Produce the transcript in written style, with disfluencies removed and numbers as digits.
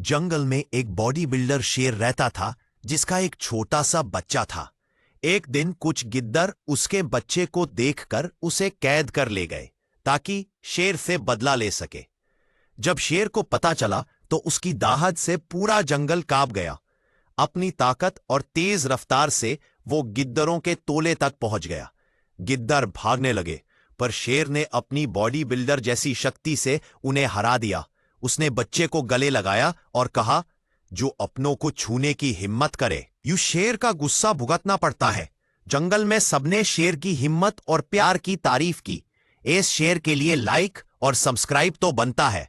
जंगल में एक body builder शेर रहता था जिसका एक छोटा सा बच्चा था। एक दिन कुछ गिद्दर उसके बच्चे को देखकर उसे कैद कर ले गए ताकि शेर से बदला ले सके। जब शेर को पता चला तो उसकी दाहत से पूरा जंगल कांप गया। अपनी ताकत और तेज रफ्तार से वो गिद्दरों के टोले तक पहुंच गया। गिद्दर भागने लगे पर शेर ने अपनी बॉडी बिल्डर जैसी शक्ति से उन्हें हरा दिया। उसने बच्चे को गले लगाया और कहा, जो अपनों को छूने की हिम्मत करे यूं शेर का गुस्सा भुगतना पड़ता है। जंगल में सबने शेर की हिम्मत और प्यार की तारीफ की। इस शेर के लिए लाइक और सब्सक्राइब तो बनता है।